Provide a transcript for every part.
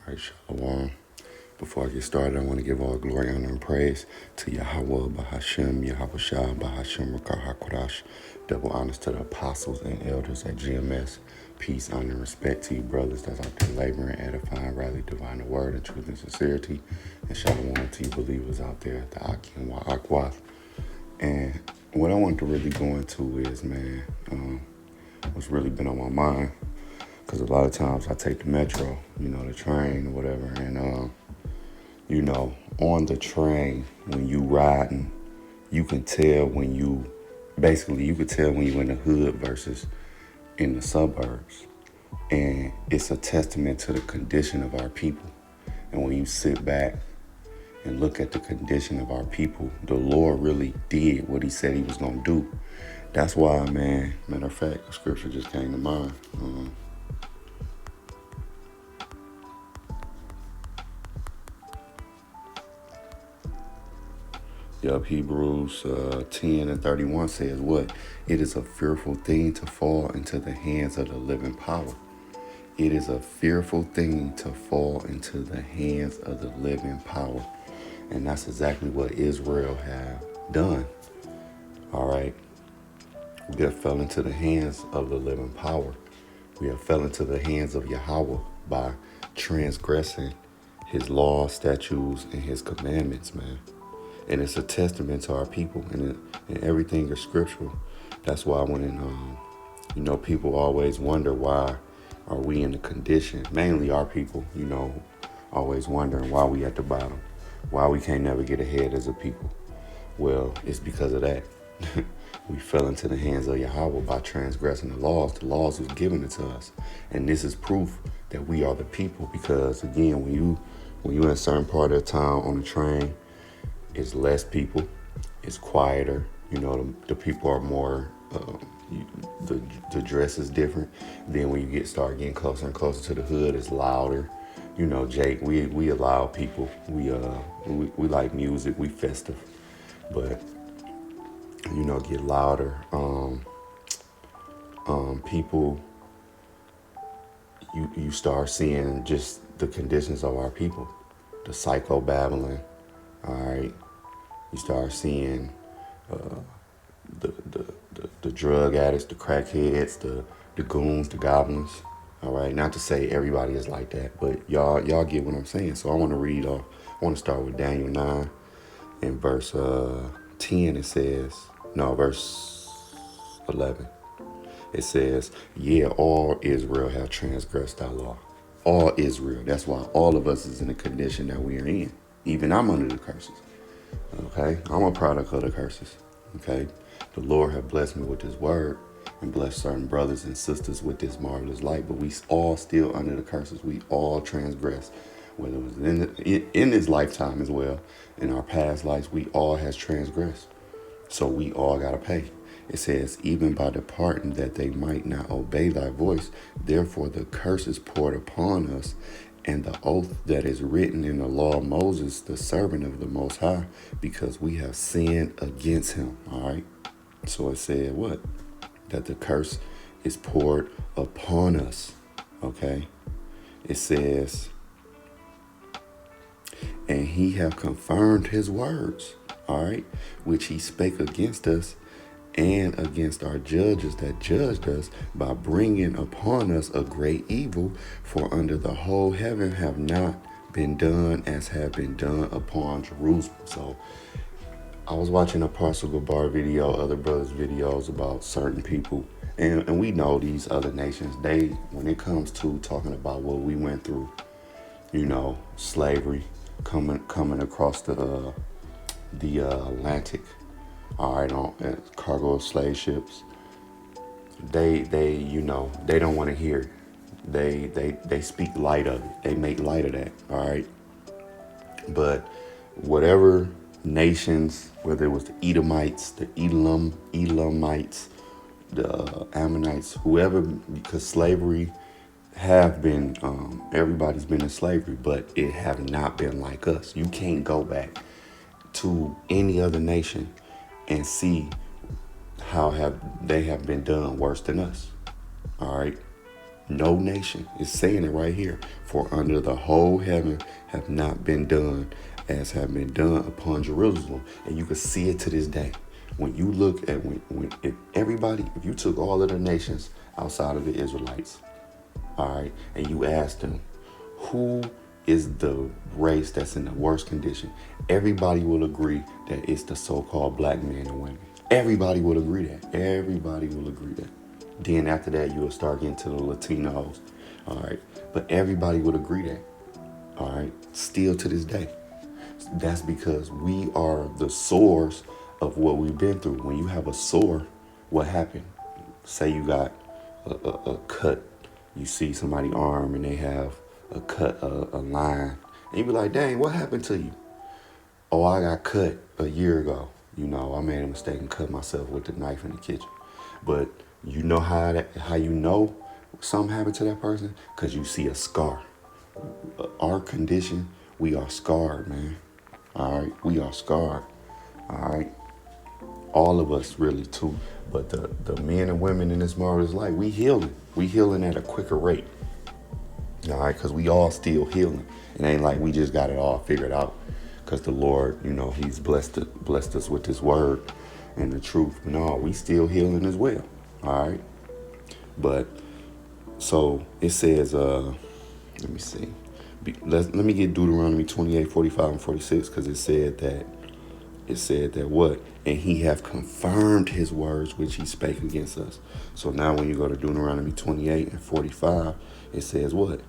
All right, Shalom. Before I get started, I want to give all glory, honor, and praise to Yahweh, Bahashem, Yahweh Shah, Bahashem, Rakah HaKodash. Double honors to the apostles and elders at GMS. Peace, honor, and respect to you, brothers that's out there laboring, edifying, rally, divine the word in truth and sincerity. And Shalom to you believers out there at the Aki and Wa'akwath. And what I want to really go into is, what's really been on my mind. Because a lot of times I take the metro, the train or whatever. And, on the train, when you riding, you can tell when you can tell when you're in the hood versus in the suburbs. And it's a testament to the condition of our people. And when you sit back and look at the condition of our people, the Lord really did what he said he was going to do. That's why, matter of fact, the scripture just came to mind. Hebrews 10 and 31 says what? It is a fearful thing to fall into the hands of the living power. It is a fearful thing to fall into the hands of the living power. And that's exactly what Israel have done. All right. We have fell into the hands of the living power. We have fell into the hands of Yahweh by transgressing his laws, statutes, and his commandments, man. And it's a testament to our people, and everything is scriptural. That's why when, people always wonder why are we in the condition, mainly our people, always wondering why we at the bottom, why we can't never get ahead as a people. Well, it's because of that. We fell into the hands of Yahweh by transgressing the laws. The laws was given to us. And this is proof that we are the people, because again, when you in a certain part of the town on the train, it's less people, it's quieter, the people are more, the dress is different. Then when you start getting closer and closer to the hood, it's louder. Jake, we allow people, we like music, we festive, but, get louder. People, you start seeing just the conditions of our people, the psycho babbling. All right, you start seeing the drug addicts, the crackheads, the goons, the goblins. All right, not to say everybody is like that, but y'all get what I'm saying. So I want to read off. I want to start with Daniel 9 and verse 10. It says, no, verse 11. It says, yeah, all Israel have transgressed thy law. All Israel. That's why all of us is in the condition that we are in. Even I'm under the curses. Okay? I'm a product of the curses. Okay? The Lord have blessed me with his word and blessed certain brothers and sisters with this marvelous light, but we all still under the curses. We all transgress, whether it was in this lifetime as well. In our past lives, we all has transgressed. So we all got to pay. It says, even by departing that they might not obey thy voice, therefore the curse is poured upon us, and the oath that is written in the law of Moses, the servant of the Most High, because we have sinned against him. All right. So it said what? That the curse is poured upon us. Okay. It says, and he have confirmed his words. All right. Which he spake against us and against our judges that judged us, by bringing upon us a great evil, for under the whole heaven have not been done as have been done upon Jerusalem. So I was watching a Apostle Gabar video, other brothers' videos about certain people, and we know these other nations, when it comes to talking about what we went through, slavery, coming across the Atlantic, all right, on cargo of slave ships, they don't want to hear it. They speak light of it. They make light of that, all right? But whatever nations, whether it was the Edomites, the Elamites, the Ammonites, whoever, because slavery have been, everybody's been in slavery, but it have not been like us. You can't go back to any other nation and see how they have been done worse than us. All right. No nation is saying it right here. For under the whole heaven have not been done as have been done upon Jerusalem. And you can see it to this day. When you look at if you took all of the nations outside of the Israelites, all right, and you asked them, who is the race that's in the worst condition? Everybody will agree that it's the so-called black men and women. Everybody will agree that. Everybody will agree that. Then after that, you will start getting to the Latinos. All right. But everybody would agree that. All right. Still to this day. That's because we are the source of what we've been through. When you have a sore, what happened? Say you got a cut. You see somebody's arm and they have a cut, a line. And you be like, dang, what happened to you? Oh, I got cut a year ago. You know, I made a mistake and cut myself with the knife in the kitchen. But you know how you know something happened to that person? Because you see a scar. Our condition, we are scarred, man. All right, we are scarred. All right, all of us really too. But the men and women in this marvelous life, we healing. We healing at a quicker rate. All right, because we all still healing. It ain't like we just got it all figured out. Because the Lord, you know, He's blessed us with His word and the truth. No, we still healing as well. All right. But so it says, let me see. Let me get Deuteronomy 28, 45, and 46, because it said that what? And He have confirmed His words which He spake against us. So now when you go to Deuteronomy 28 and 45, it says what?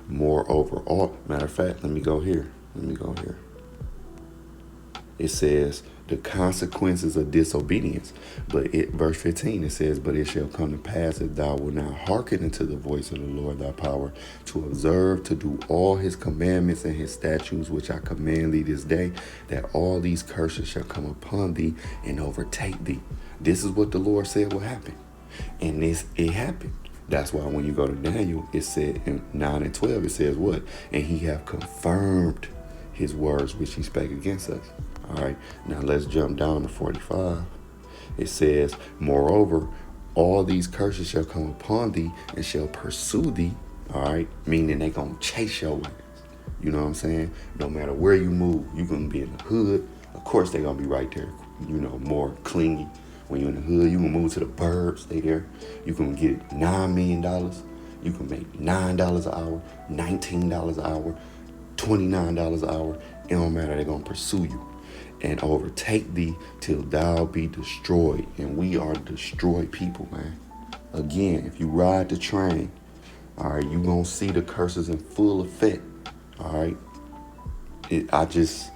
Moreover, all matter of fact, let me go here. It says the consequences of disobedience. But verse 15, it says, but it shall come to pass if thou wilt not hearken unto the voice of the Lord thy power, to observe, to do all His commandments and His statutes, which I command thee this day, that all these curses shall come upon thee and overtake thee. This is what the Lord said will happen. And it happened. That's why when you go to Daniel, it said in 9 and 12, it says what? And He have confirmed His words which He spake against us. All right, now let's jump down to 45. It says, moreover, all these curses shall come upon thee and shall pursue thee. All right, meaning they gonna chase your ass. You know what I'm saying? No matter where you move, you gonna be in the hood. Of course, they gonna be right there. You know, more clingy. When you're in the hood, you can move to the burbs. Stay there. You can get $9 million. You can make $9 an hour, $19 an hour, $29 an hour. It don't matter. They're gonna pursue you and overtake thee till thou be destroyed. And we are destroyed people, man. Again, if you ride the train, all right, you gonna see the curses in full effect. All right. It's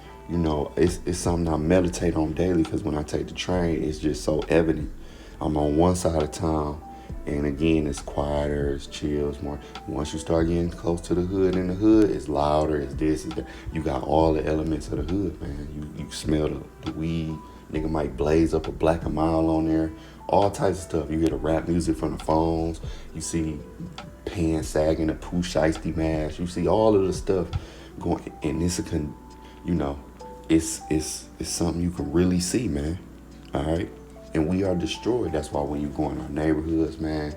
something I meditate on daily, because when I take the train, it's just so evident. I'm on one side of town, and again, it's quieter, it's chill, it's more. Once you start getting close to the hood, in the hood, it's louder, it's this, it's that. You got all the elements of the hood, man. You smell the weed. Nigga might blaze up a Black and Mild on there. All types of stuff. You hear the rap music from the phones. You see pants sagging, the Pooh Shiesty mask. You see all of the stuff going, and it's it's something you can really see, man. All right. And we are destroyed. That's why when you go in our neighborhoods, man,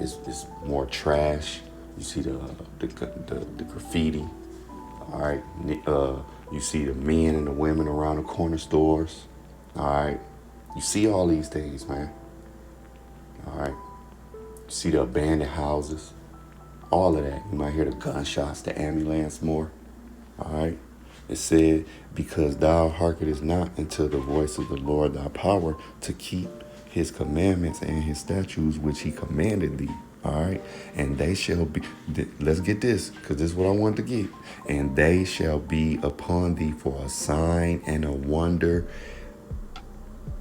it's more trash. You see the graffiti. All right. You see the men and the women around the corner stores. All right. You see all these things, man. All right. You see the abandoned houses. All of that. You might hear the gunshots, the ambulance more. All right. It said, because thou hearkenest not unto the voice of the Lord thy power, to keep His commandments and His statutes which He commanded thee. All right. And they shall be, let's get this, because this is what I want to get. And they shall be upon thee for a sign and a wonder,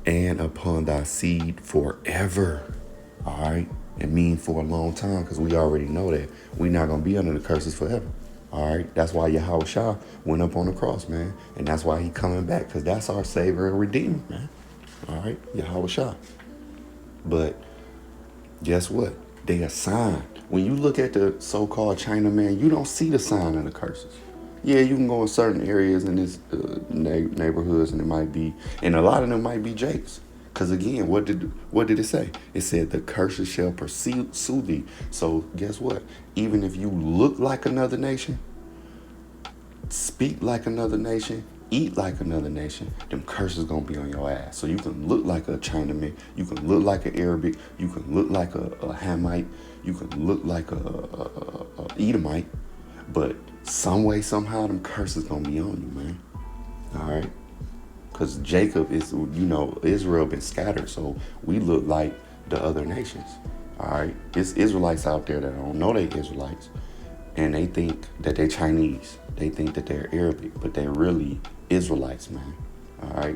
and upon thy seed forever. All right. It means for a long time, because we already know that we're not going to be under the curses forever. All right. That's why Yahweh Shah went up on the cross, man. And that's why He coming back, because that's our Savior and Redeemer, man. All right. Yahweh Shah. But guess what? They a sign. When you look at the so-called Chinaman, you don't see the sign of the curses. Yeah, you can go in certain areas in this neighborhoods, and it might be, and a lot of them might be Jakes, Because again, what did it say? It said the curses shall pursue thee. So guess what? Even if you look like another nation, speak like another nation, eat like another nation, them curses gonna be on your ass. So you can look like a Chinaman, you can look like an Arabic, you can look like a Hamite, you can look like a Edomite, but some way, somehow, them curses gonna be on you, man. All right, because Jacob is, Israel been scattered, so we look like the other nations. All right, it's Israelites out there that don't know they Israelites, and they think that they Chinese. They think that they're Arabic, but they're really Israelites, man. All right,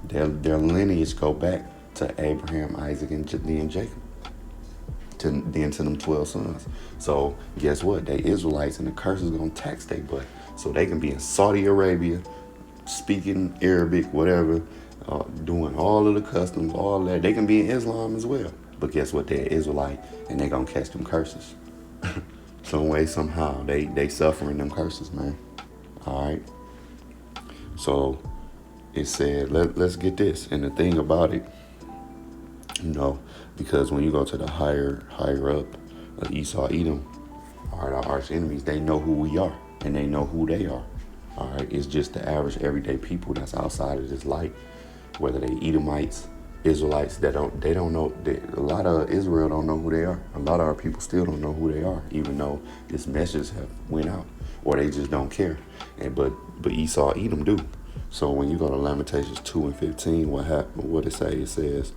their lineage go back to Abraham, Isaac, and then Jacob. To them 12 sons. So guess what? They Israelites, and the curse is gonna tax their butt. So they can be in Saudi Arabia, speaking Arabic, whatever, doing all of the customs, all that. They can be in Islam as well. But guess what? They're Israelite, and they gonna catch them curses. Some way, somehow, they suffering them curses, man. All right. So it said, let's get this. And the thing about it, because when you go to the higher up, Esau, Edom, all right, our arch enemies, they know who we are, and they know who they are. All right, it's just the average everyday people that's outside of this light, whether they Edomites, Israelites, they don't know. A lot of Israel don't know who they are. A lot of our people still don't know who they are, even though this message have went out, or they just don't care. But Esau, Edom do. So when you go to Lamentations 2:15, what it say? It says,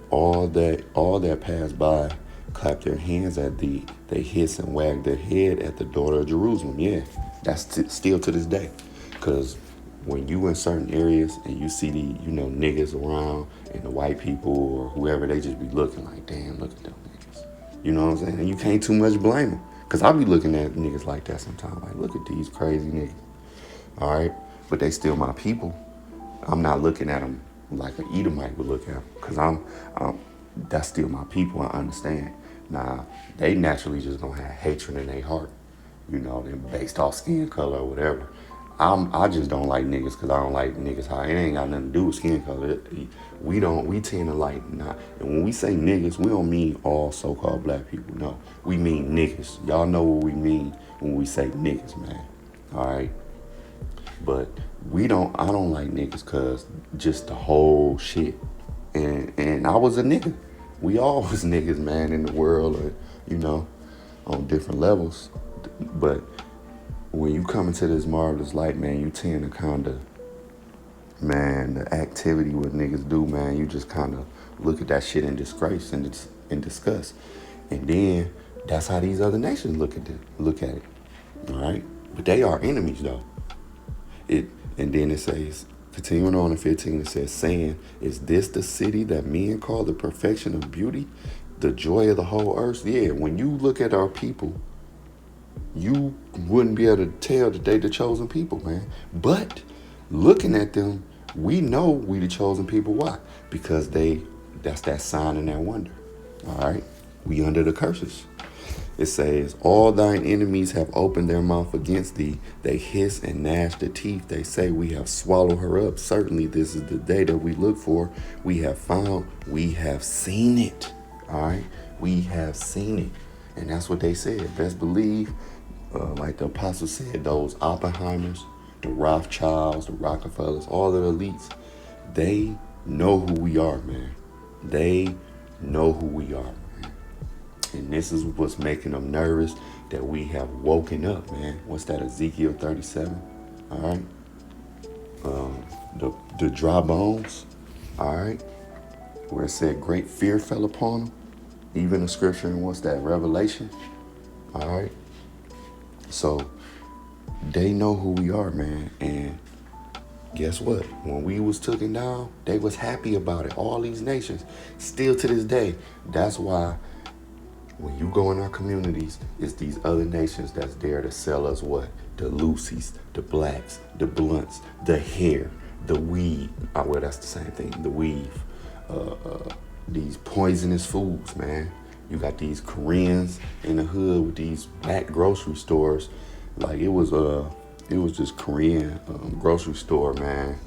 all that pass by clap their hands at thee. They hiss and wag their head at the daughter of Jerusalem. Yeah, that's still to this day. Because when you in certain areas and you see the, niggas around and the white people or whoever, they just be looking like, damn, look at them niggas. You know what I'm saying? And you can't too much blame them. Because I be looking at niggas like that sometimes. Like, look at these crazy niggas. All right? But they still my people. I'm not looking at them like an Edomite would look at them. Because that's still my people. I understand. Now, they naturally just gonna have hatred in their heart. They're based off skin color or whatever. I just don't like niggas because I don't like niggas high. It ain't got nothing to do with skin color. We tend to like not. And when we say niggas, we don't mean all so-called black people. No, we mean niggas. Y'all know what we mean when we say niggas, man. All right. But I don't like niggas because just the whole shit. And I was a nigga. We all was niggas, man, in the world, on different levels. But when you come into this marvelous light, man, you tend to kind of, man, the activity what niggas do, man, you just kind of look at that shit in disgrace and disgust. And then that's how these other nations look at it. All right? But they are enemies, though. And then it says, continuing on in 15, it says, saying, is this the city that men call the perfection of beauty, the joy of the whole earth? Yeah, when you look at our people, you wouldn't be able to tell that they the chosen people, man. But looking at them, we know we the chosen people. Why? Because that's that sign and that wonder. All right? We under the curses. It says, all thine enemies have opened their mouth against thee. They hiss and gnash their teeth. They say, we have swallowed her up. Certainly this is the day that we look for. We have found, we have seen it. All right? We have seen it. And that's what they said. Best believe, like the apostle said, those Oppenheimers, the Rothschilds, the Rockefellers, all of the elites, they know who we are, man. They know who we are, man. And this is what's making them nervous, that we have woken up, man. What's that, Ezekiel 37? All right. The dry bones, all right, where it said great fear fell upon them. Even the scripture in what's that, Revelation? All right. So they know who we are, man. And guess what? When we was taken down, they was happy about it. All these nations, still to this day. That's why when you go in our communities, it's these other nations that's there to sell us what? The Lucy's, the blacks, the blunts, the hair, the weed. Well, that's the same thing. The weave. These poisonous foods, man. You got these Koreans in the hood with these black grocery stores. Like it was this Korean grocery store, man.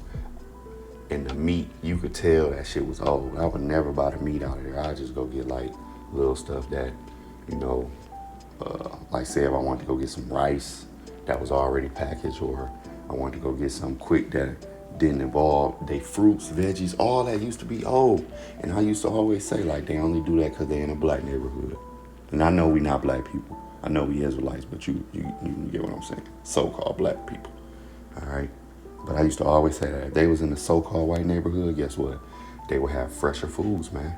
And the meat, you could tell that shit was old. I would never buy the meat out of there. I'd just go get like little stuff that, you know, like say if I wanted to go get some rice that was already packaged, or I wanted to go get something quick that didn't involve they fruits, veggies, all that used to be old. And I used to always say like they only do that because they're in a black neighborhood. And I know we not black people. I know we Israelites, but you get what I'm saying. So-called black people. All right. But I used to always say that if they was in the so-called white neighborhood, guess what? They would have fresher foods, man.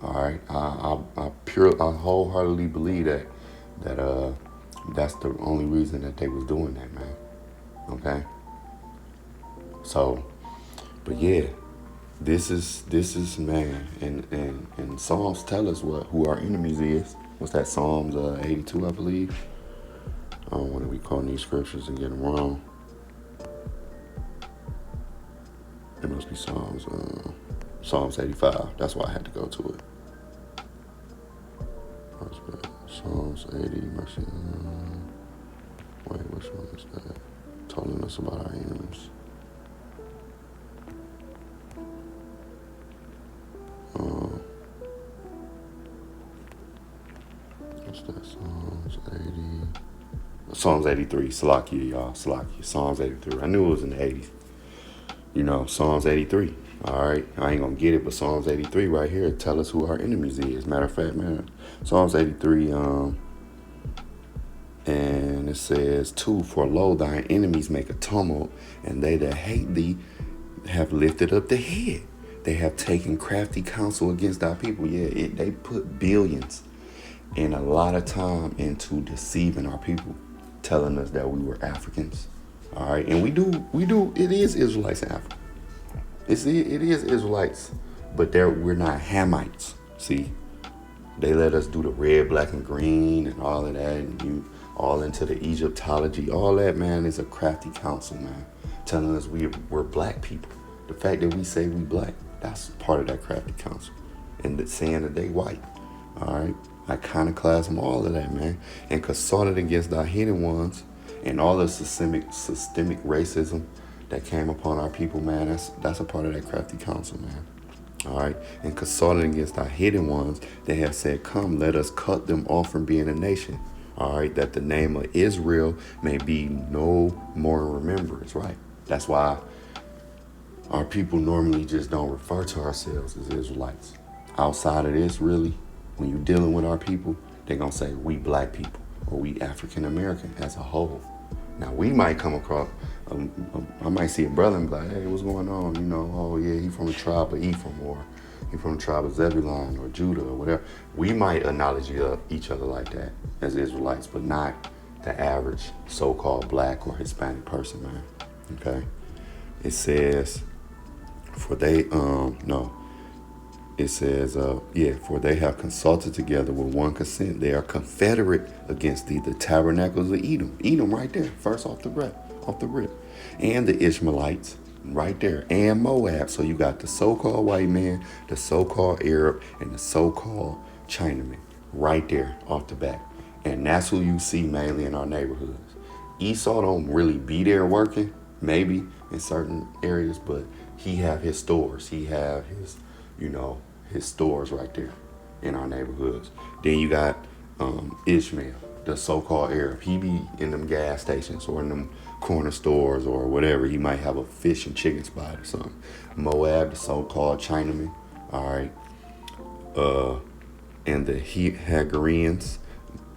All right. I wholeheartedly believe that that's the only reason that they was doing that, man. Okay. So, but yeah, this is man, and Psalms tell us who our enemies is. What's that? Psalms 82, I believe. I don't want to be quoting these scriptures and get them wrong. It must be Psalms 85. That's why I had to go to it. Psalms 80. Wait, which one is that? Telling us about our enemies. What's that? Psalms 80. Psalms 83. Salakia, y'all. Salakia. Psalms 83. I knew it was in the 80s. You know, Psalms 83. All right. I ain't going to get it, but Psalms 83 right here tell us who our enemies is. Matter of fact, man, Psalms 83, and it says, 2, for lo, thine enemies make a tumult, and they that hate thee have lifted up the head. They have taken crafty counsel against our people. Yeah, they put billions and a lot of time into deceiving our people, telling us that we were Africans. All right, and we do. It is Israelites in Africa. It is Israelites, but we're not Hamites. See, they let us do the red, black, and green, and all of that, and you all into the Egyptology. All that, man, is a crafty counsel, man, telling us we're black people. The fact that we say we black, that's part of that crafty counsel, and the saying that they white. All right, iconoclasm, all of that, man, and consorted against our hidden ones. And all the systemic racism that came upon our people, man, that's a part of that crafty counsel, man. All right. And consulting against our hidden ones, they have said, come, let us cut them off from being a nation. All right. That the name of Israel may be no more in remembrance. Right. That's why our people normally just don't refer to ourselves as Israelites. Outside of this, really, when you're dealing with our people, they're going to say we black people or we African American as a whole. Now, we might come across, I might see a brother and be like, hey, what's going on? You know, oh, yeah, he from the tribe of Ephraim, or he from the tribe of Zebulun or Judah or whatever. We might acknowledge each other like that as Israelites, but not the average so-called black or Hispanic person, man. Okay? It says, for they have consulted together with one consent. They are confederate against thee, the tabernacles of Edom. Edom right there, first off the rip. And the Ishmaelites right there. And Moab. So you got the so-called white man, the so-called Arab, and the so-called Chinaman right there off the bat. And that's who you see mainly in our neighborhoods. Esau don't really be there working, maybe in certain areas, but he have his stores. He have his, his stores right there in our neighborhoods. Then you got Ishmael, the so-called Arab. He be in them gas stations or in them corner stores or whatever. He might have a fish and chicken spot or something. Moab, the so-called Chinaman. All right. And the Hagarians,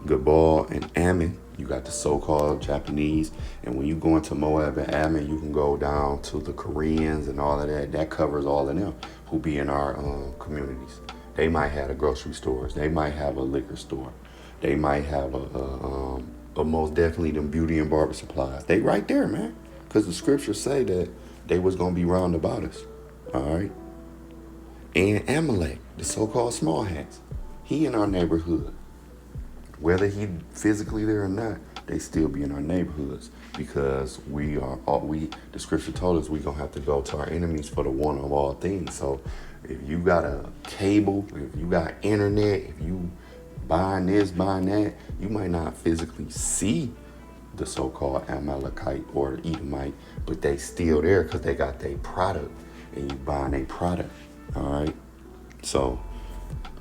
Gabal, and Ammon. You got the so-called Japanese. And when you go into Moab and Ammon, you can go down to the Koreans and all of that. That covers all of them who be in our communities. They might have a grocery stores. They might have a liquor store. They might have a most definitely them beauty and barber supplies. They right there, man. Because the scriptures say that they was going to be round about us. All right. And Amalek, the so-called small hats. He in our neighborhood. Whether he physically there or not, they still be in our neighborhoods because the scripture told us we're going to have to go to our enemies for the one of all things. So if you got a cable, if you got internet, if you buying this, buying that, you might not physically see the so-called Amalekite or Edomite, but they still there because they got their product and you buying a product. All right. So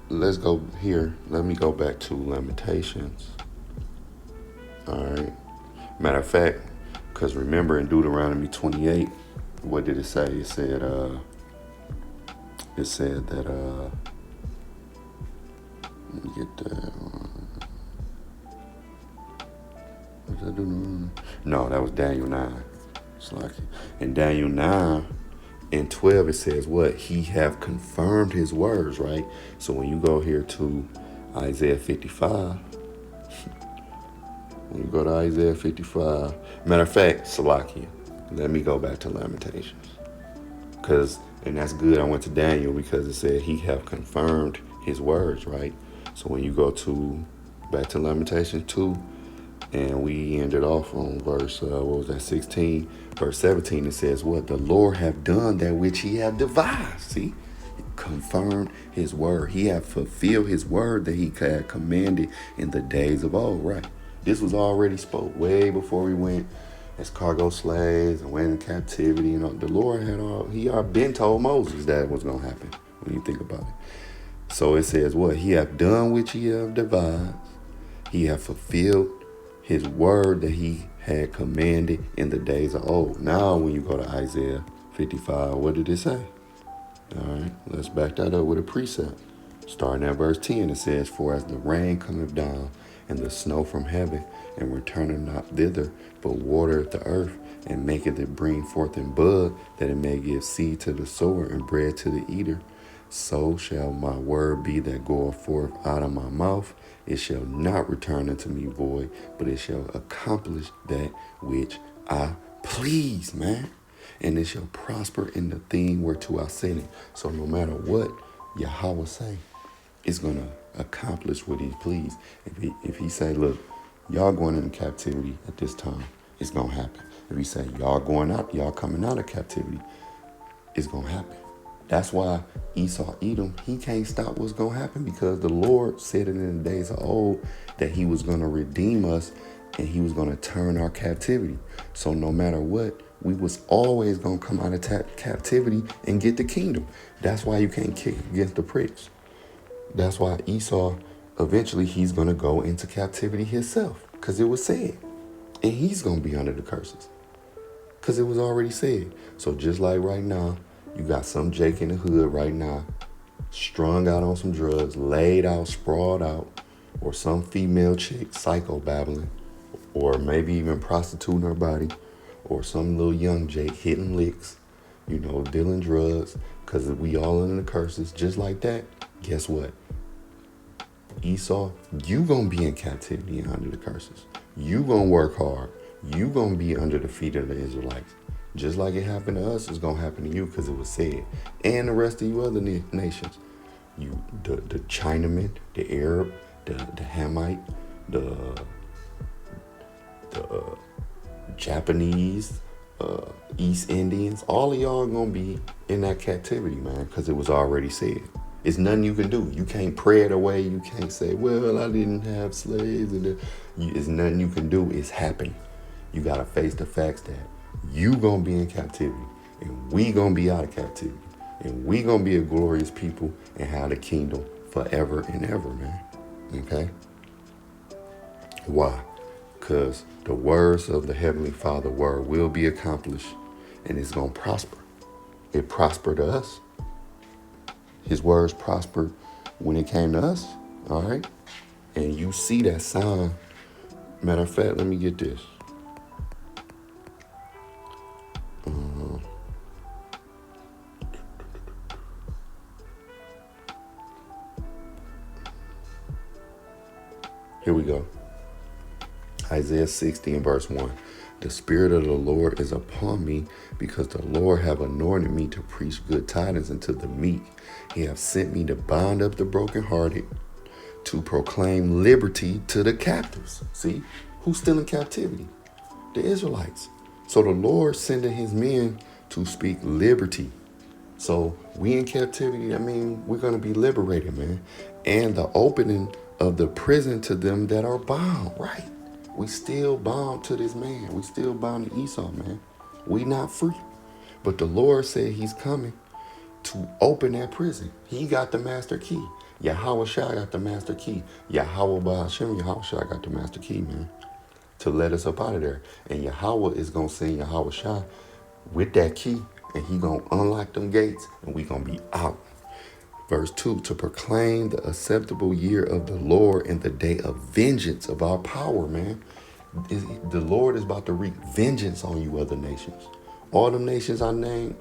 let's go here. Let me go back to Lamentations. All right. Matter of fact, because remember in Deuteronomy 28, what did it say? It said that let me get that. No, that was Daniel 9. It's like in Daniel 9 and 12 it says what? He have confirmed his words, right? So when you go here to Isaiah 55, when you go to Isaiah 55, matter of fact, Salakia, let me go back to Lamentations. And that's good. I went to Daniel because it said he have confirmed his words, right? So when you go back to Lamentations 2, and we ended off on verse, 16? Verse 17, it says what? The Lord have done that which he have devised. See? Confirmed his word. He have fulfilled his word that he had commanded in the days of old, right? This was already spoke way before we went as cargo slaves and went in captivity. The Lord had been told Moses that was going to happen when you think about it. So it says what? He have done which he have devised. He have fulfilled his word that he had commanded in the days of old. Now, when you go to Isaiah 55, what did it say? All right, let's back that up with a precept. Starting at verse 10, it says, For as the rain cometh down, and the snow from heaven, and returneth not thither, but watereth the earth, and maketh it bring forth in bud, that it may give seed to the sower and bread to the eater, so shall my word be that goeth forth out of my mouth. It shall not return unto me void, but it shall accomplish that which I please, man. And it shall prosper in the thing whereto I sent it. So no matter what Yahweh say, it's going to accomplish what he please. If he say, look, y'all going into captivity at this time, it's going to happen. If he say, y'all coming out of captivity, it's going to happen. That's why Esau, Edom, he can't stop what's going to happen, because the Lord said it in the days of old that he was going to redeem us and he was going to turn our captivity. So no matter what, we was always going to come out of captivity and get the kingdom. That's why you can't kick against the pricks. That's why Esau, eventually he's going to go into captivity himself, because it was said. And he's going to be under the curses, because it was already said. So just like right now, you got some Jake in the hood right now, strung out on some drugs, laid out, sprawled out, or some female chick psycho babbling, or maybe even prostituting her body, or some little young Jake hitting licks, dealing drugs, because we all under the curses. Just like that, guess what? Esau, you gonna be in captivity and under the curses. You gonna work hard. You gonna be under the feet of the Israelites. Just like it happened to us, it's gonna happen to you, because it was said. And the rest of you other nations. The Chinaman, the Arab, the Hamite, the Japanese, East Indians, all of y'all gonna be in that captivity, man, because it was already said. It's nothing you can do. You can't pray it away. You can't say, well, I didn't have slaves. It's nothing you can do. It's happening. You got to face the facts that you going to be in captivity, and we going to be out of captivity, and we going to be a glorious people and have the kingdom forever and ever, man. Okay? Why? Because the words of the Heavenly Father word will be accomplished, and it's going to prosper. It prospered to us. His words prospered when it came to us, all right? And you see that sign. Matter of fact, let me get this. Here we go. Isaiah 60 and verse 1. The Spirit of the Lord is upon me, because the Lord have anointed me to preach good tidings unto the meek. He have sent me to bind up the brokenhearted, to proclaim liberty to the captives. See, who's still in captivity? The Israelites. So the Lord sending his men to speak liberty. So we in captivity, that means we're going to be liberated, man. And the opening of the prison to them that are bound, right? We still bound to this man. We still bound to Esau, man. We not free. But the Lord said he's coming. to open that prison. He got the master key. Yahweh Shai got the master key. Yahweh Ba'ashem, Yahweh Shai got the master key, man, to let us up out of there. And Yahweh is going to send Yahweh Shai with that key, and he going to unlock them gates, and we going to be out. Verse 2, to proclaim the acceptable year of the Lord and the day of vengeance of our power, man. The Lord is about to wreak vengeance on you, other nations. All them nations I named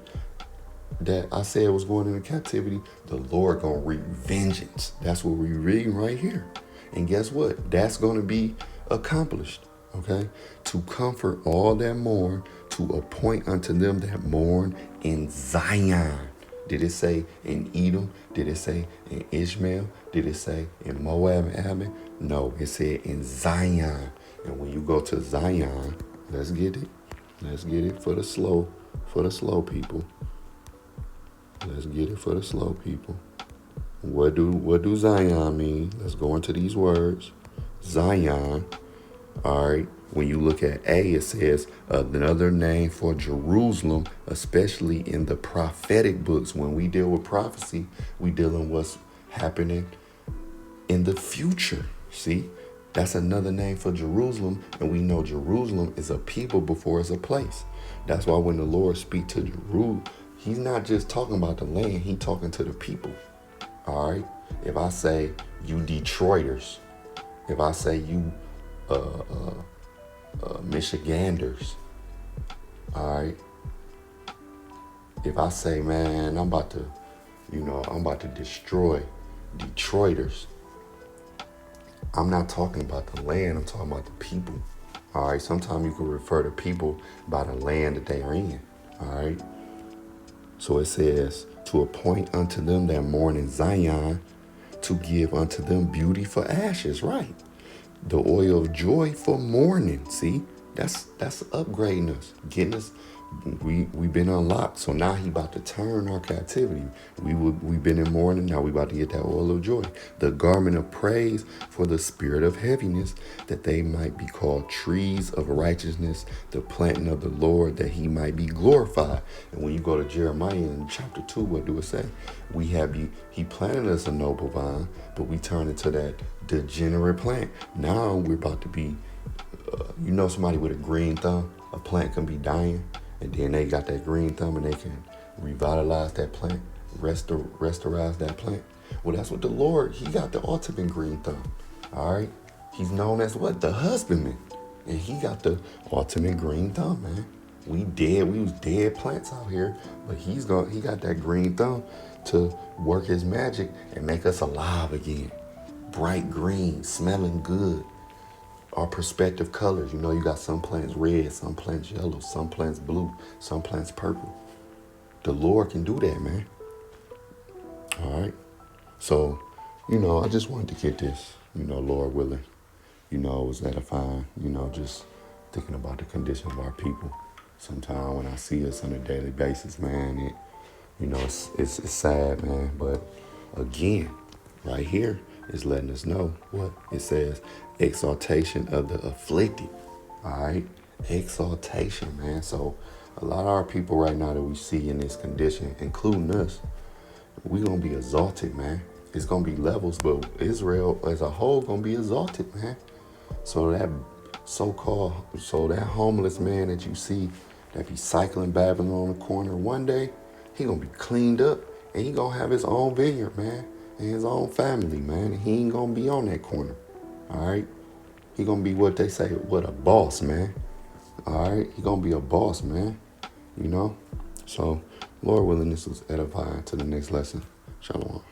that I said was going into captivity, the Lord gonna wreak vengeance. That's what we're reading right here. And guess what? That's gonna be accomplished, okay? To comfort all that mourn, to appoint unto them that mourn in Zion. Did it say in Edom? Did it say in Ishmael? Did it say in Moab and Ammon? No, it said in Zion. And when you go to Zion, let's get it. Let's get it for the slow people. Let's get it for the slow people. What do Zion mean? Let's go into these words. Zion, all right. When you look at A, it says another name for Jerusalem, especially in the prophetic books. When we deal with prophecy, we deal in what's happening in the future. See, that's another name for Jerusalem, and we know Jerusalem is a people before it's a place. That's why when the Lord speaks to Jerusalem, he's not just talking about the land, he's talking to the people. All right. If I say you Detroiters, if I say you Michiganders, all right. If I say, man, I'm about to destroy Detroiters, I'm not talking about the land, I'm talking about the people. All right. Sometimes you can refer to people by the land that they are in. All right. So it says, to appoint unto them that mourn in Zion, to give unto them beauty for ashes, right? The oil of joy for mourning. See, that's upgrading us, getting us. We've been unlocked, so now he about to turn our captivity. We've been in mourning, now we about to get that oil of joy. The garment of praise for the spirit of heaviness, that they might be called trees of righteousness, the planting of the Lord, that he might be glorified. And when you go to Jeremiah in chapter 2, what do it say? He planted us a noble vine, but we turn into that degenerate plant. Now we're about to be, somebody with a green thumb, a plant can be dying, and then they got that green thumb and they can revitalize that plant, restorize that plant. Well, that's what the Lord, he got the ultimate green thumb. All right. He's known as what? The husbandman. And he got the ultimate green thumb, man. We was dead plants out here, but he got that green thumb to work his magic and make us alive again. Bright green, smelling good. Our perspective colors. You got some plants red, some plants yellow, some plants blue, some plants purple. The Lord can do that, man. All right. So, I just wanted to get this, Lord willing. It was edifying, just thinking about the condition of our people. Sometimes when I see us on a daily basis, man, it's sad, man. But again, right here is letting us know what it says. Exaltation of the afflicted. All right. Exaltation, man. So a lot of our people right now that we see in this condition, including us, we're going to be exalted, man. It's going to be levels, but Israel as a whole going to be exalted, man. So that that homeless man that you see that be cycling Babylon on the corner, one day he going to be cleaned up and he going to have his own vineyard, man, and his own family, man. And he ain't going to be on that corner. All right. He going to be what they say, a boss, man. All right. He going to be a boss, man. So Lord willing, this was edifying to the next lesson. Shalom.